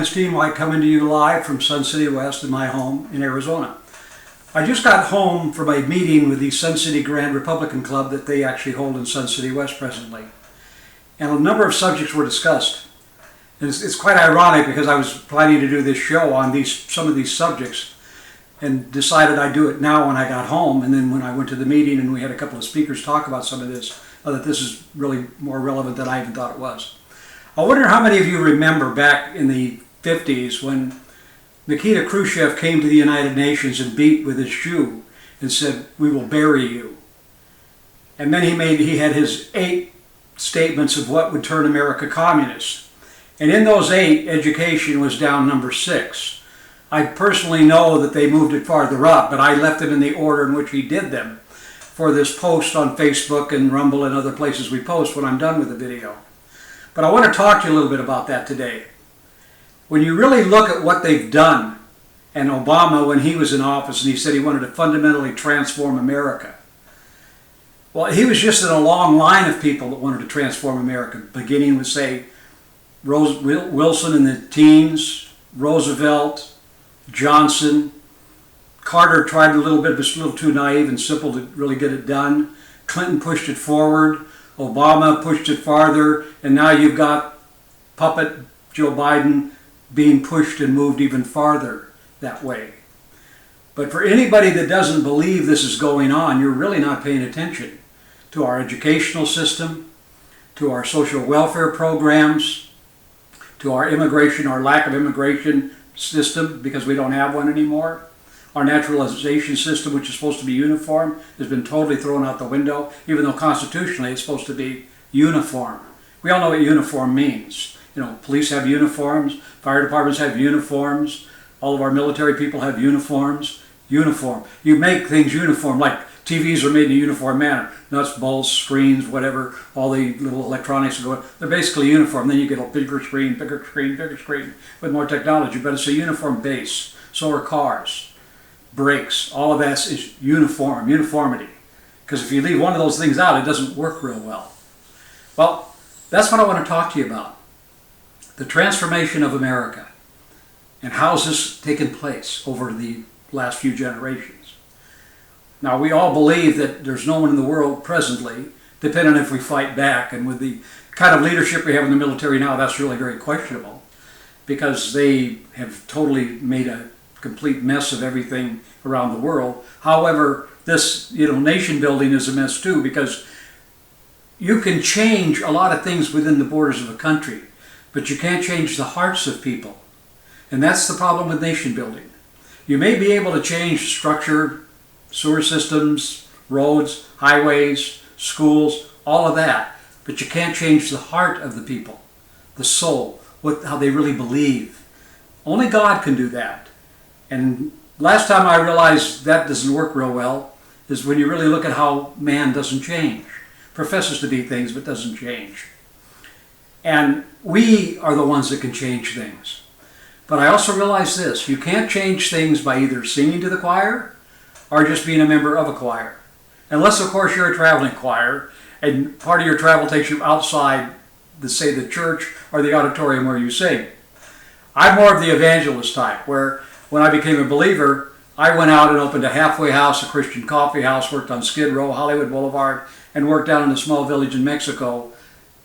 Team White coming to you live from Sun City West in my home in Arizona. I just got home from a meeting with the Sun City Grand Republican Club that they actually hold in Sun City West presently. And a number of subjects were discussed. And it's quite ironic because I was planning to do this show on some of these subjects and decided I'd do it now when I got home. And then when I went to the meeting and we had a couple of speakers talk about some of this, that this is really more relevant than I even thought it was. I wonder how many of you remember back in the 50s when Nikita Khruschev came to the United Nations and beat with his shoe and said, "We will bury you." And then he had his 8 statements of what would turn America communist. And in those 8, education was down number 6. I personally know that they moved it farther up, but I left it in the order in which he did them for this post on Facebook and Rumble and other places we post when I'm done with the video. But I want to talk to you a little bit about that today. When you really look at what they've done, and Obama, when he was in office and he said he wanted to fundamentally transform America, well, he was just in a long line of people that wanted to transform America, beginning with, say, Wilson in the teens, Roosevelt, Johnson. Carter tried a little bit, but was a little too naive and simple to really get it done. Clinton pushed it forward. Obama pushed it farther. And now you've got puppet Joe Biden being pushed and moved even farther that way. But for anybody that doesn't believe this is going on, you're really not paying attention to our educational system, to our social welfare programs, to our immigration, our lack of immigration system because we don't have one anymore. Our naturalization system, which is supposed to be uniform, has been totally thrown out the window, even though constitutionally it's supposed to be uniform. We all know what uniform means. You know, police have uniforms, fire departments have uniforms, all of our military people have uniforms. Uniform. You make things uniform, like TVs are made in a uniform manner. Nuts, bolts, screens, whatever, all the little electronics go. They're basically uniform. Then you get a bigger screen, bigger screen, bigger screen with more technology, but it's a uniform base. So are cars, brakes, all of that is uniformity. Because if you leave one of those things out, it doesn't work real well. Well, that's what I want to talk to you about. The transformation of America. And how has this taken place over the last few generations? Now, we all believe that there's no one in the world presently, depending on if we fight back. And with the kind of leadership we have in the military now, that's really very questionable because they have totally made a complete mess of everything around the world. However, this nation building is a mess too, because you can change a lot of things within the borders of a country, but you can't change the hearts of people. And that's the problem with nation building. You may be able to change structure, sewer systems, roads, highways, schools, all of that, but you can't change the heart of the people, the soul, how they really believe. Only God can do that. And last time I realized that doesn't work real well is when you really look at how man doesn't change. Professes to be things, but doesn't change. And we are the ones that can change things. But I also realize this, you can't change things by either singing to the choir or just being a member of a choir. Unless, of course, you're a traveling choir and part of your travel takes you outside, say, the church or the auditorium where you sing. I'm more of the evangelist type, where when I became a believer, I went out and opened a halfway house, a Christian coffee house, worked on Skid Row, Hollywood Boulevard, and worked down in a small village in Mexico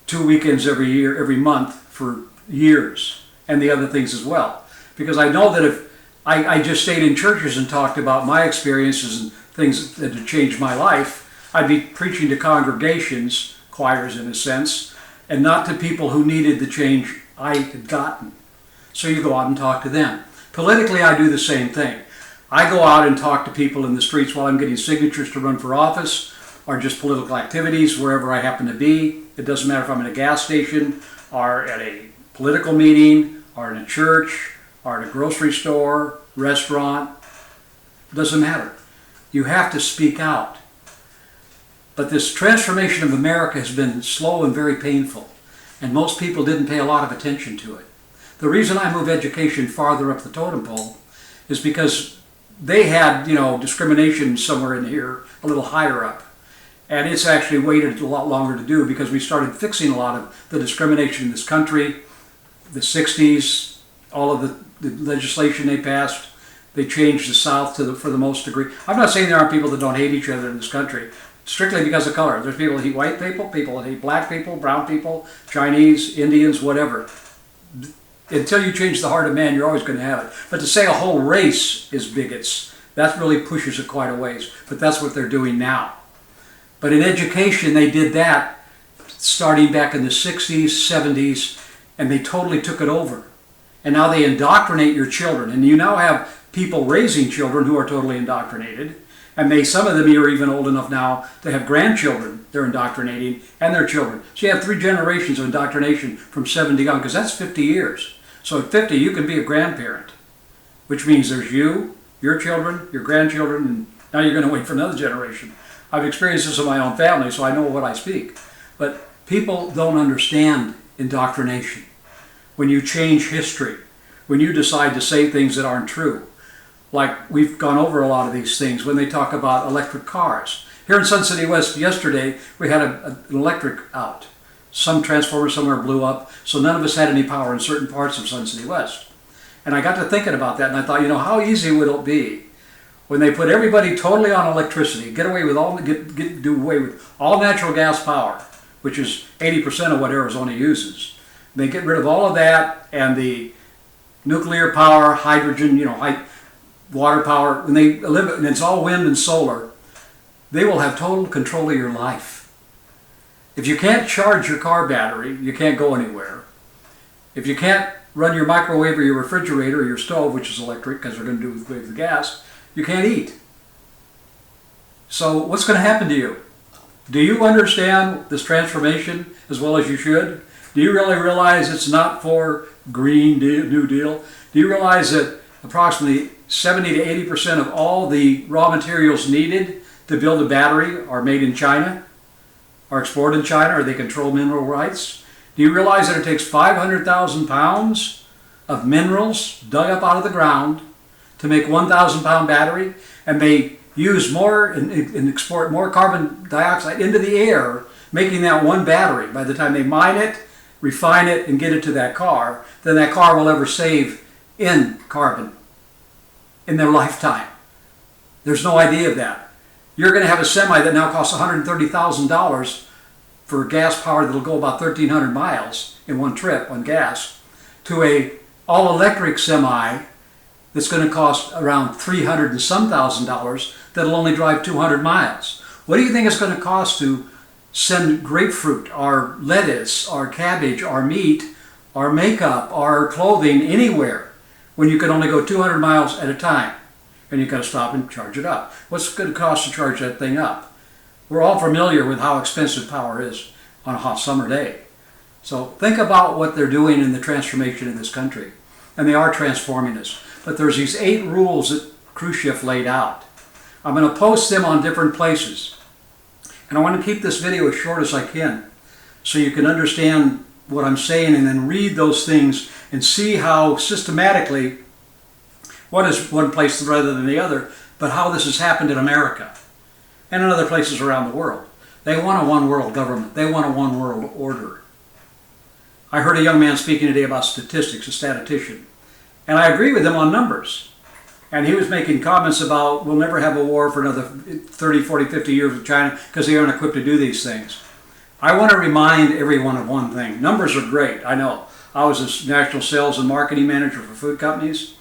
2 weekends every month for years, and the other things as well. Because I know that if I just stayed in churches and talked about my experiences and things that had changed my life, I'd be preaching to congregations, choirs in a sense, and not to people who needed the change I had gotten. So you go out and talk to them. Politically, I do the same thing. I go out and talk to people in the streets while I'm getting signatures to run for office or just political activities, wherever I happen to be. It doesn't matter if I'm in a gas station or at a political meeting or in a church or at a grocery store, restaurant. It doesn't matter. You have to speak out. But this transformation of America has been slow and very painful, and most people didn't pay a lot of attention to it. The reason I move education farther up the totem pole is because they had, discrimination somewhere in here, a little higher up. And it's actually waited a lot longer to do because we started fixing a lot of the discrimination in this country, the 60s, all of the legislation they passed. They changed the South for the most degree. I'm not saying there aren't people that don't hate each other in this country, strictly because of color. There's people that hate white people, people that hate black people, brown people, Chinese, Indians, whatever. Until you change the heart of man, you're always going to have it. But to say a whole race is bigots, that really pushes it quite a ways. But that's what they're doing now. But in education, they did that starting back in the 60s, 70s, and they totally took it over. And now they indoctrinate your children. And you now have people raising children who are totally indoctrinated. And some of them are even old enough now to have grandchildren they're indoctrinating and their children. So you have 3 generations of indoctrination from 70 on, because that's 50 years. So at 50, you can be a grandparent, which means there's you, your children, your grandchildren, and now you're going to wait for another generation. I've experienced this in my own family, so I know what I speak. But people don't understand indoctrination. When you change history, when you decide to say things that aren't true. Like we've gone over a lot of these things when they talk about electric cars. Here in Sun City West yesterday, we had an electric out. Some transformer somewhere blew up, so none of us had any power in certain parts of Sun City West. And I got to thinking about that, and I thought, how easy would it be when they put everybody totally on electricity, do away with all natural gas power, which is 80% of what Arizona uses. They get rid of all of that and the nuclear power, hydrogen, water power, when they eliminate, and it's all wind and solar, they will have total control of your life. If you can't charge your car battery, you can't go anywhere. If you can't run your microwave or your refrigerator or your stove, which is electric because they're going to do it with the gas, you can't eat. So what's going to happen to you? Do you understand this transformation as well as you should? Do you really realize it's not for Green New Deal? Do you realize that approximately 70 to 80% of all the raw materials needed to build a battery are made in China, are exported in China, or they control mineral rights? Do you realize that it takes 500,000 pounds of minerals dug up out of the ground to make 1,000 pound battery? And they use more and export more carbon dioxide into the air, making that one battery. By the time they mine it, refine it, and get it to that car, then that car will ever save in carbon in their lifetime. There's no idea of that. You're going to have a semi that now costs $130,000 for gas power that'll go about 1,300 miles in one trip on gas, to a all-electric semi that's going to cost around $300 and some thousand that'll only drive 200 miles. What do you think it's going to cost to send grapefruit, our lettuce, our cabbage, our meat, our makeup, our clothing anywhere when you can only go 200 miles at a time? And you've got to stop and charge it up. What's it going to cost to charge that thing up? We're all familiar with how expensive power is on a hot summer day. So think about what they're doing in the transformation in this country. And they are transforming us. But there's these 8 rules that Khruschev laid out. I'm going to post them on different places. And I want to keep this video as short as I can so you can understand what I'm saying and then read those things and see how systematically, what is one place rather than the other, but how this has happened in America and in other places around the world. They want a one-world government. They want a one-world order. I heard a young man speaking today about statistics, a statistician, and I agree with him on numbers. And he was making comments about we'll never have a war for another 30, 40, 50 years with China because they aren't equipped to do these things. I want to remind everyone of one thing. Numbers are great, I know. I was a national sales and marketing manager for food companies.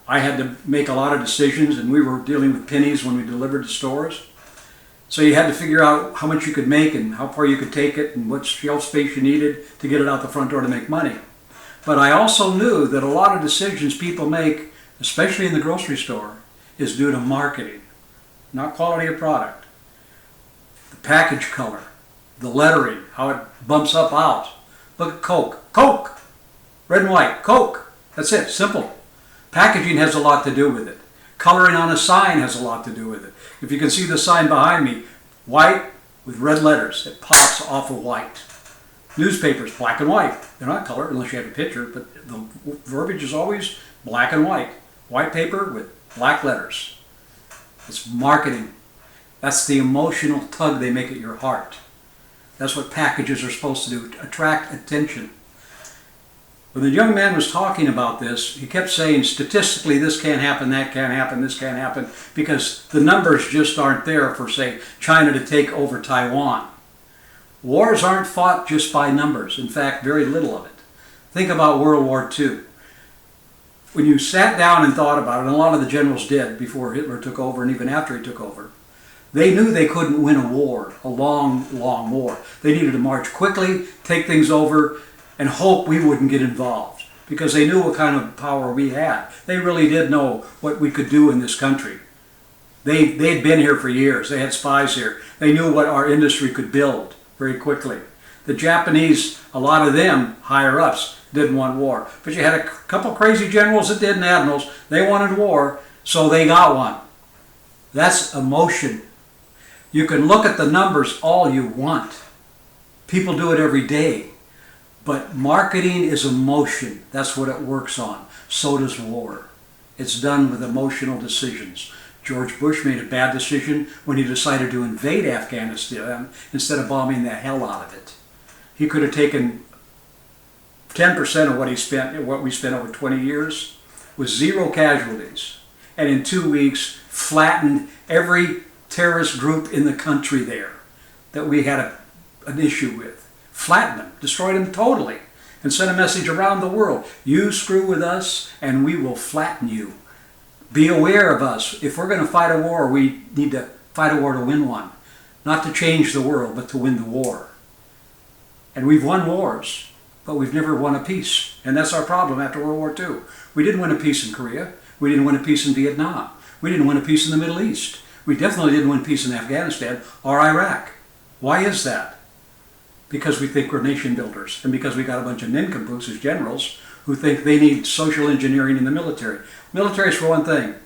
I had to make a lot of decisions, and we were dealing with pennies when we delivered to stores. So you had to figure out how much you could make and how far you could take it and what shelf space you needed to get it out the front door to make money. But I also knew that a lot of decisions people make, especially in the grocery store, is due to marketing, not quality of product. The package color, the lettering, how it bumps up out. Look at Coke. Coke! Red and white. Coke! That's it. Simple. Packaging has a lot to do with it. Coloring on a sign has a lot to do with it. If you can see the sign behind me, white with red letters. It pops off of white. Newspapers, black and white. They're not colored unless you have a picture, but the verbiage is always black and white. White paper with black letters. It's marketing. That's the emotional tug they make at your heart. That's what packages are supposed to do, attract attention. When the young man was talking about this, he kept saying, statistically, this can't happen, that can't happen, this can't happen, because the numbers just aren't there for, say, China to take over Taiwan. Wars aren't fought just by numbers. In fact, very little of it. Think about World War II. When you sat down and thought about it, and a lot of the generals did before Hitler took over and even after he took over, they knew they couldn't win a war, a long, long war. They needed to march quickly, take things over, and hope we wouldn't get involved, because they knew what kind of power we had. They really did know what we could do in this country. They'd been here for years. They had spies here. They knew what our industry could build very quickly. The Japanese, a lot of them, higher-ups, didn't want war. But you had a couple crazy generals that did, and admirals. They wanted war, so they got one. That's emotion. You can look at the numbers all you want. People do it every day. But marketing is emotion. That's what it works on. So does war. It's done with emotional decisions. George Bush made a bad decision when he decided to invade Afghanistan instead of bombing the hell out of it. He could have taken 10% of what we spent over 20 years with 0 casualties, and in 2 weeks flattened every terrorist group in the country there that we had an issue with. Flattened them, destroyed them totally, and sent a message around the world. You screw with us and we will flatten you. Be aware of us. If we're going to fight a war, we need to fight a war to win one. Not to change the world, but to win the war. And we've won wars, but we've never won a peace. And that's our problem after World War II. We didn't win a peace in Korea. We didn't win a peace in Vietnam. We didn't win a peace in the Middle East. We definitely didn't win peace in Afghanistan or Iraq. Why is that? Because we think we're nation builders, and because we got a bunch of nincompoops as generals who think they need social engineering in the military. Military is for one thing,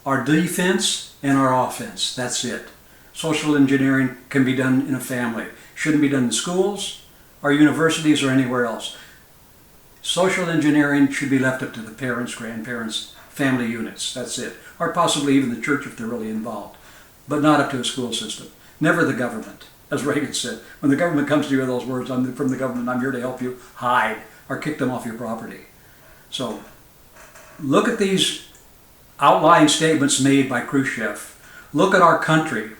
our defense and our offense. That's it. Social engineering can be done in a family. Shouldn't be done in schools or universities or anywhere else. Social engineering should be left up to the parents, grandparents, family units. That's it. Or possibly even the church if they're really involved. But not up to a school system. Never the government. As Reagan said, when the government comes to you with those words, I'm from the government, I'm here to help you, hide or kick them off your property. So look at these outlying statements made by Khruschev. Look at our country,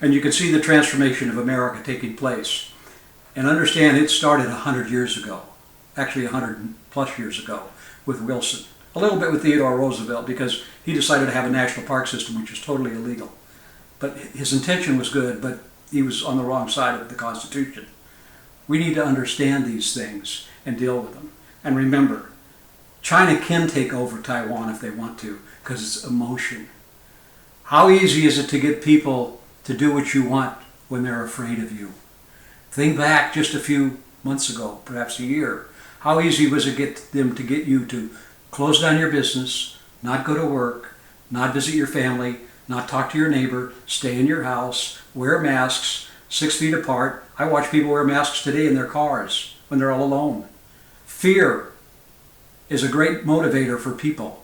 and you can see the transformation of America taking place. And understand it started 100 years ago, actually 100 plus years ago with Wilson. A little bit with Theodore Roosevelt because he decided to have a national park system which is totally illegal. But his intention was good, but he was on the wrong side of the Constitution. We need to understand these things and deal with them. And remember, China can take over Taiwan if they want to, because it's emotion. How easy is it to get people to do what you want when they're afraid of you? Think back just a few months ago, perhaps a year. How easy was it to get you to close down your business, not go to work, not visit your family, not talk to your neighbor, stay in your house, wear masks, 6 feet apart. I watch people wear masks today in their cars when they're all alone. Fear is a great motivator for people.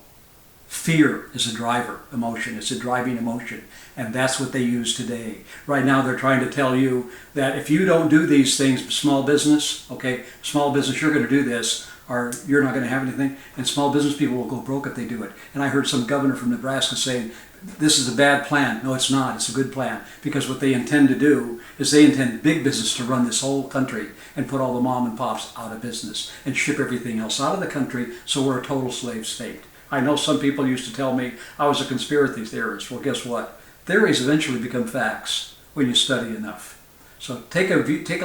Fear is a driver emotion. It's a driving emotion. And that's what they use today. Right now they're trying to tell you that if you don't do these things, small business, okay, small business, you're going to do this, or you're not going to have anything. And small business people will go broke if they do it. And I heard some governor from Nebraska saying, this is a bad plan. No, it's not. It's a good plan. Because what they intend to do is they intend big business to run this whole country and put all the mom and pops out of business and ship everything else out of the country so we're a total slave state. I know some people used to tell me I was a conspiracy theorist. Well, guess what? Theories eventually become facts when you study enough. So take a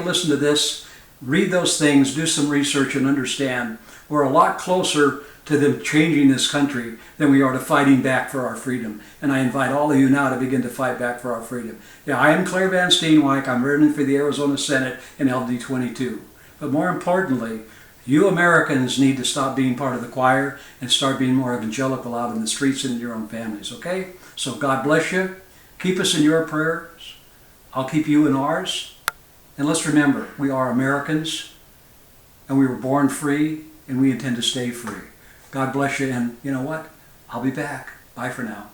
listen to this, read those things, do some research and understand we're a lot closer to them changing this country than we are to fighting back for our freedom. And I invite all of you now to begin to fight back for our freedom. Yeah, I am Claire Van Steenwyk. I'm running for the Arizona Senate in LD 22. But more importantly, you Americans need to stop being part of the choir and start being more evangelical out in the streets and in your own families, okay? So God bless you. Keep us in your prayers. I'll keep you in ours. And let's remember, we are Americans, and we were born free, and we intend to stay free. God bless you, and you know what? I'll be back. Bye for now.